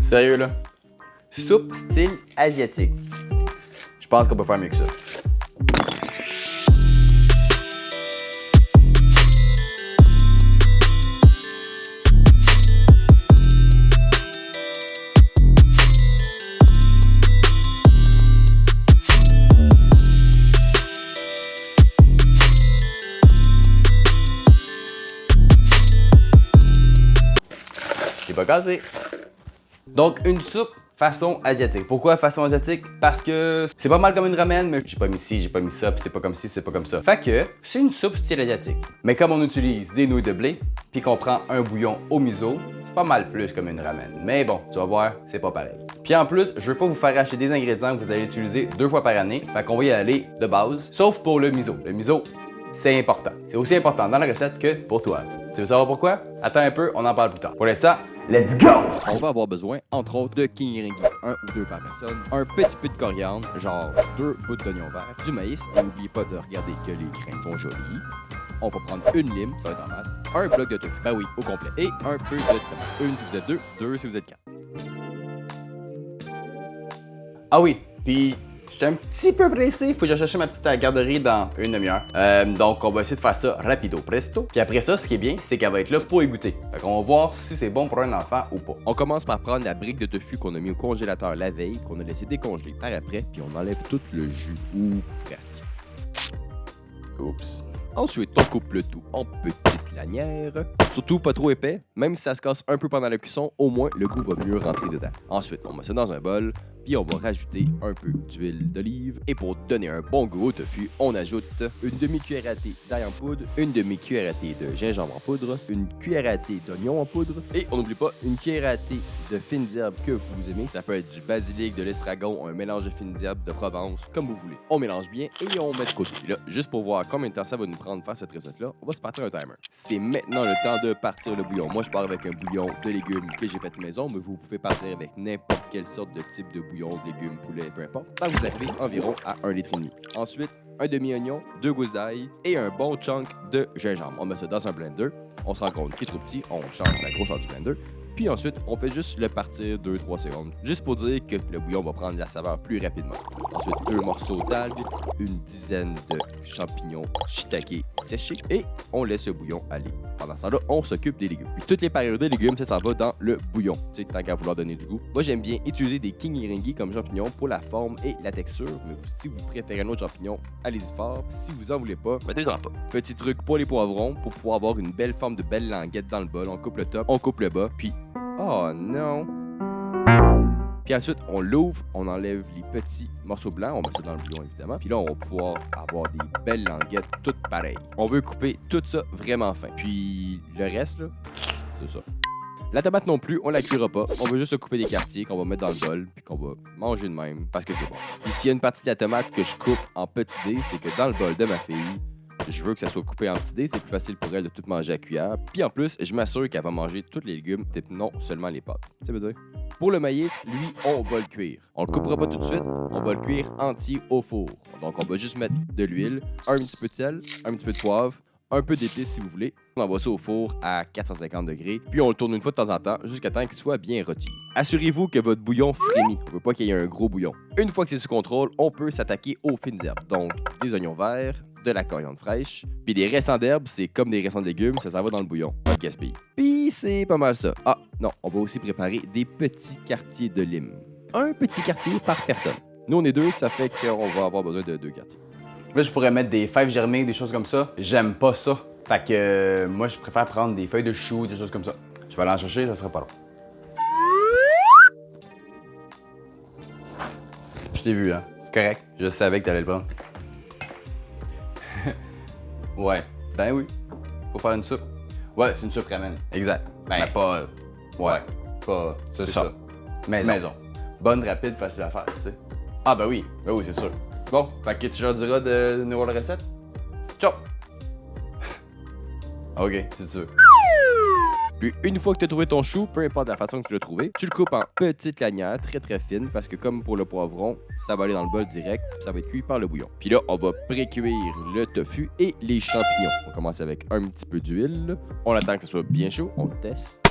Sérieux là? Soupe style asiatique. Je pense qu'on peut faire mieux que ça. J'ai pas cassé. Donc, une soupe façon asiatique. Pourquoi façon asiatique? Parce que c'est pas mal comme une ramen, mais j'ai pas mis ci, j'ai pas mis ça, puis c'est pas comme ci, c'est pas comme ça. Fait que c'est une soupe style asiatique. Mais comme on utilise des nouilles de blé, puis qu'on prend un bouillon au miso, c'est pas mal plus comme une ramen. Mais bon, tu vas voir, c'est pas pareil. Puis en plus, je veux pas vous faire acheter des ingrédients que vous allez utiliser 2 fois par année. Fait qu'on va y aller de base, sauf pour le miso. Le miso, c'est important. C'est aussi important dans la recette que pour toi. Tu veux savoir pourquoi? Attends un peu, on en parle plus tard. Pour l'instant, let's go! On va avoir besoin, entre autres, de Kingiringi, 1 ou 2 par personne, un petit peu de coriandre, genre 2 bouts d'oignon vert, du maïs, et n'oubliez pas de regarder que les grains sont jolis. On va prendre une lime, ça va être en masse, un bloc de tofu, ben oui, au complet, et un peu de tomate. Une si vous êtes 2, 2 si vous êtes 4. Ah oui, puis je suis un petit peu pressé, faut que j'aille chercher ma petite garderie dans une demi-heure. Donc on va essayer de faire ça rapido presto. Puis après ça, ce qui est bien, c'est qu'elle va être là pour y goûter. Fait qu'on va voir si c'est bon pour un enfant ou pas. On commence par prendre la brique de tofu qu'on a mis au congélateur la veille, qu'on a laissé décongeler par après, puis on enlève tout le jus, ou presque. Oups. Ensuite, on coupe le tout en petites lanières. Surtout pas trop épais, même si ça se casse un peu pendant la cuisson, au moins le goût va mieux rentrer dedans. Ensuite, on met ça dans un bol, puis on va rajouter un peu d'huile d'olive. Et pour donner un bon goût au tofu, on ajoute une demi-cuillère à thé d'ail en poudre, une demi-cuillère à thé de gingembre en poudre, une cuillère à thé d'oignon en poudre, et on n'oublie pas une cuillère à thé de fines herbes que vous aimez. Ça peut être du basilic, de l'estragon, un mélange de fines herbes de Provence, comme vous voulez. On mélange bien et on met de côté. Là, juste pour voir combien de temps ça va nous prendre de faire cette recette-là, on va se partir un timer. C'est maintenant le temps de partir le bouillon. Moi, je pars avec un bouillon de légumes que j'ai fait maison, mais vous pouvez partir avec n'importe quelle sorte de type de bouillon, de légumes, poulet, peu importe. Tant que vous arrivez environ à 1,5 litre. Ensuite, un demi-oignon, 2 gousses d'ail et un bon chunk de gingembre. On met ça dans un blender. On se rend compte qu'il est trop petit, on change la grosseur du blender. Puis ensuite, on fait juste le partir 2-3 secondes, juste pour dire que le bouillon va prendre la saveur plus rapidement. Ensuite, 2 morceaux d'algues, une dizaine de champignons shiitake séchés et on laisse le bouillon aller. Pendant ce temps-là, on s'occupe des légumes. Puis toutes les parures de légumes, ça va dans le bouillon, tu sais, tant qu'à vouloir donner du goût. Moi, j'aime bien utiliser des Kingiringi comme champignons pour la forme et la texture, mais si vous préférez un autre champignon, allez-y fort. Si vous en voulez pas, mettez-en pas. Petit truc pour les poivrons, pour pouvoir avoir une belle forme de belle languette dans le bol, on coupe le top, on coupe le bas, puis oh non! Puis ensuite, on l'ouvre, on enlève les petits morceaux blancs, on met ça dans le bouillon évidemment. Puis là, on va pouvoir avoir des belles languettes toutes pareilles. On veut couper tout ça vraiment fin. Puis le reste, là, c'est ça. La tomate non plus, on la cuira pas. On veut juste se couper des quartiers qu'on va mettre dans le bol puis qu'on va manger de même parce que c'est bon. Puis s'il y a une partie de la tomate que je coupe en petits dés, c'est que dans le bol de ma fille, je veux que ça soit coupé en petits dés, c'est plus facile pour elle de tout manger à cuillère. Puis en plus, je m'assure qu'elle va manger tous les légumes, non seulement les pâtes. Ça veut dire? Pour le maïs, lui, on va le cuire. On le coupera pas tout de suite, on va le cuire entier au four. Donc on va juste mettre de l'huile, un petit peu de sel, un petit peu de poivre, un peu d'épices si vous voulez. On envoie ça au four à 450 degrés, puis on le tourne une fois de temps en temps jusqu'à temps qu'il soit bien rôti. Assurez-vous que votre bouillon frémit. On veut pas qu'il y ait un gros bouillon. Une fois que c'est sous contrôle, on peut s'attaquer aux fines herbes. Donc des oignons verts, de la coriandre fraîche, puis des restants d'herbes, c'est comme des restants de légumes, ça s'en va dans le bouillon, pas de gaspille. Puis c'est pas mal ça. Ah non, on va aussi préparer des petits quartiers de lime. Un petit quartier par personne. Nous on est 2, ça fait qu'on va avoir besoin de 2 quartiers. Là, je pourrais mettre des fèves germées, des choses comme ça. J'aime pas ça. Fait que moi, je préfère prendre des feuilles de chou, des choses comme ça. Je vais aller en chercher, ça sera pas long. Je t'ai vu, hein. C'est correct. Je savais que t'allais le prendre. Ouais. Ben oui. Faut faire une soupe. Ouais, c'est une soupe ramen. Exact. Ben, mais pas... ouais. Pas... C'est ça. Maison. Bonne, rapide, facile à faire, tu sais. Ah ben oui. Ben oui, c'est sûr. Bon, fait que tu leur diras de nous voir la recette? Ciao! Ok, c'est sûr. Puis une fois que tu as trouvé ton chou, peu importe la façon que tu l'as trouvé, tu le coupes en petites lanières très très fines parce que comme pour le poivron, ça va aller dans le bol direct, puis ça va être cuit par le bouillon. Puis là, on va pré-cuire le tofu et les champignons. On commence avec un petit peu d'huile, on attend que ça soit bien chaud, on le teste,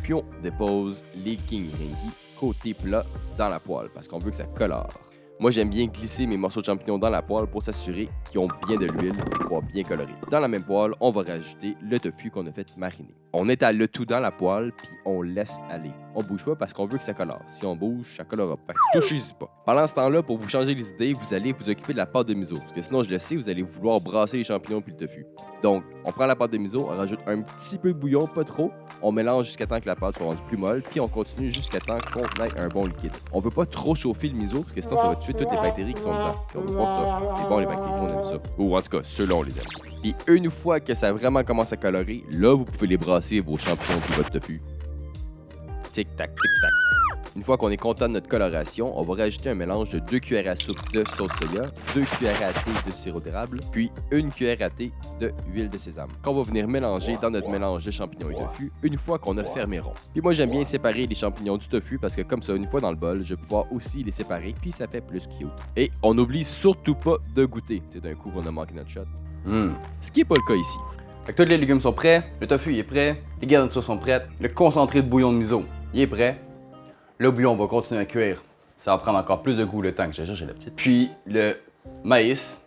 puis on dépose les king ringi côté plat dans la poêle parce qu'on veut que ça colore. Moi, j'aime bien glisser mes morceaux de champignons dans la poêle pour s'assurer qu'ils ont bien de l'huile pour pouvoir bien colorer. Dans la même poêle, on va rajouter le tofu qu'on a fait mariner. On étale le tout dans la poêle, puis on laisse aller. On bouge pas parce qu'on veut que ça colore. Si on bouge, ça colorera pas. Touchez-y pas. Pendant ce temps-là, pour vous changer les idées, vous allez vous occuper de la pâte de miso. Parce que sinon, je le sais, vous allez vouloir brasser les champignons puis le tofu. Donc, on prend la pâte de miso, on rajoute un petit peu de bouillon, pas trop. On mélange jusqu'à temps que la pâte soit rendue plus molle, puis on continue jusqu'à temps qu'on ait un bon liquide. On veut pas trop chauffer le miso, parce que sinon, ça va tuer toutes les bactéries qui sont dedans. Puis on veut pas ça. C'est bon, les bactéries, on aime ça. Ou en tout cas, ceux-là, on les aime. Et une fois que ça vraiment commence à colorer, là, vous pouvez les brasser, vos champignons puis votre tofu. Tic-tac, tic-tac. Une fois qu'on est content de notre coloration, on va rajouter un mélange de 2 cuillères à soupe de sauce soya, 2 cuillères à thé de sirop d'érable, puis 1 cuillère à thé d'huile de sésame, qu'on va venir mélanger dans notre mélange de champignons et tofu une fois qu'on a fermé rond. Puis moi, j'aime bien séparer les champignons du tofu parce que comme ça, une fois dans le bol, je vais pouvoir aussi les séparer, puis ça fait plus cute. Et on n'oublie surtout pas de goûter. C'est d'un coup qu'on a manqué notre shot. Ce qui n'est pas le cas ici. Fait que tous les légumes sont prêts, le tofu il est prêt, les garnitures sont prêtes, le concentré de bouillon de miso il est prêt. Le bouillon va continuer à cuire. Ça va prendre encore plus de goût le temps que je cherche la petite. Puis le maïs,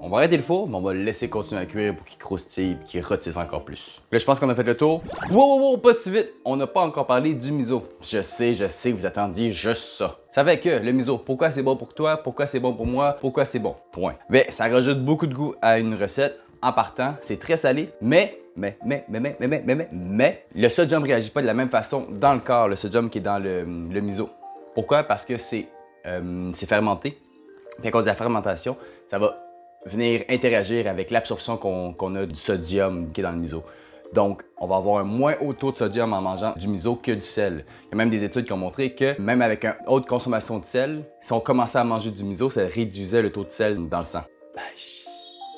on va arrêter le four, mais on va le laisser continuer à cuire pour qu'il croustille et qu'il rôtisse encore plus. Là, je pense qu'on a fait le tour. Wow, pas si vite! On n'a pas encore parlé du miso. Je sais, vous attendiez juste ça. Ça fait que le miso, pourquoi c'est bon pour toi? Pourquoi c'est bon pour moi? Pourquoi c'est bon? Point. Mais ça rajoute beaucoup de goût à une recette. En partant, c'est très salé, mais le sodium réagit pas de la même façon dans le corps, le sodium qui est dans le miso. Pourquoi? Parce que c'est fermenté. Puis à cause de la fermentation, ça va venir interagir avec l'absorption qu'on a du sodium qui est dans le miso. Donc, on va avoir un moins haut taux de sodium en mangeant du miso que du sel. Il y a même des études qui ont montré que même avec une haute consommation de sel, si on commençait à manger du miso, ça réduisait le taux de sel dans le sang.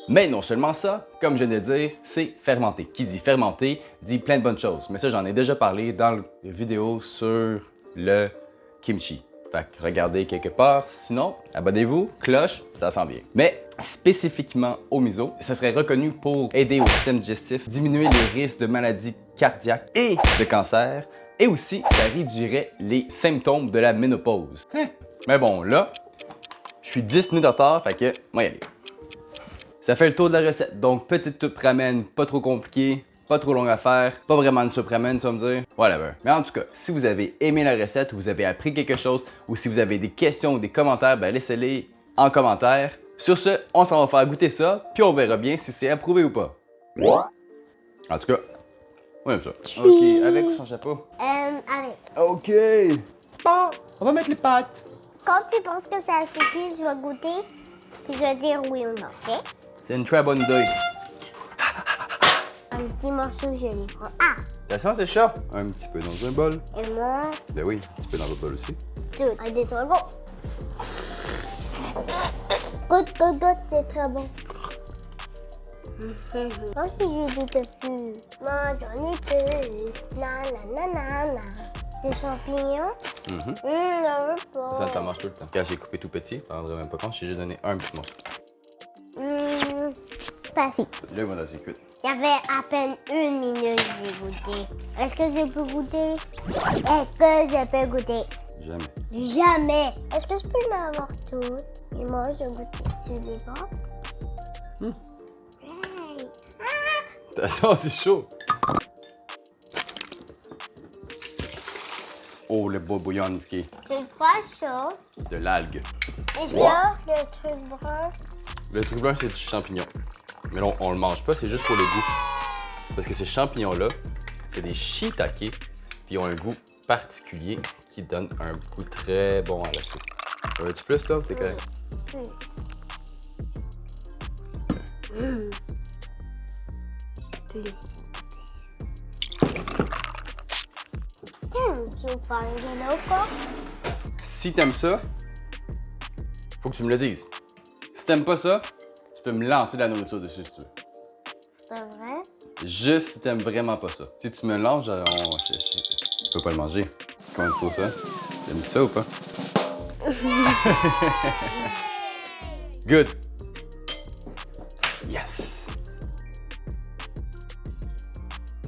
Mais non seulement ça, comme je viens de le dire, c'est fermenté. Qui dit fermenté dit plein de bonnes choses. Mais ça, j'en ai déjà parlé dans la vidéo sur le kimchi. Fait que regardez quelque part. Sinon, abonnez-vous, cloche, ça s'en vient. Mais spécifiquement au miso, ça serait reconnu pour aider au système digestif, diminuer les risques de maladies cardiaques et de cancer. Et aussi, ça réduirait les symptômes de la ménopause. Mais bon, là, je suis 10 minutes en retard, fait que, moi y aller. Ça fait le tour de la recette. Donc, petite soupe ramen, pas trop compliqué, pas trop longue à faire, pas vraiment une soupe ramen, tu vas me dire. Whatever. Mais en tout cas, si vous avez aimé la recette, ou vous avez appris quelque chose, ou si vous avez des questions ou des commentaires, ben laissez-les en commentaire. Sur ce, on s'en va faire goûter ça, puis on verra bien si c'est approuvé ou pas. En tout cas, on aime ça. Ok, avec ou sans chapeau? Avec. Ok. Bon, on va mettre les pâtes. Quand tu penses que c'est assez cuit, je vais goûter, puis je vais dire oui ou non, ok? C'est une très bonne idée. Un petit morceau, je les prends. Ah! Ça sent c'est chaud. Un petit peu dans un bol. Et moi, Ben oui, un petit peu dans l'autre bol aussi. tout. Un, deux, trois, go! Goûte, c'est très bon. Moi aussi, j'ai du tofu. Moi, j'en ai plus. Na. Des champignons? J'en veux Ça, pas. t'en manges tout le temps. Quand j'ai coupé tout petit, t'en rendrais même pas compte, j'ai juste donné un petit morceau. Pas si. Là, moi, c'est cuit. Il y avait à peine 1 minute que j'ai goûté. Est-ce que je peux goûter? Est-ce que je peux goûter? Jamais. Jamais. Est-ce que je peux en avoir tout? Et moi, je goûte. Tu les pas? Hey. Attention, c'est chaud. Oh, le beau bouillon qui C'est quoi ça? de l'algue. Et ça, le truc brun? Le truc blanc, c'est du champignon. Mais là, on le mange pas, c'est juste pour le goût. Parce que ces champignons-là, c'est des shiitake, puis ils ont un goût particulier qui donne un goût très bon à la soupe. En veux-tu plus, toi, ou t'es correct? Tu veux faire une gueule ou quoi? Si t'aimes ça, faut que tu me le dises. Si t'aimes pas ça, tu peux me lancer de la nourriture dessus si tu veux. C'est vrai? Juste si t'aimes vraiment pas ça. Si tu me lances, je peux pas le manger. Comment tu trouves ça? T'aimes ça ou pas? Good. Yes.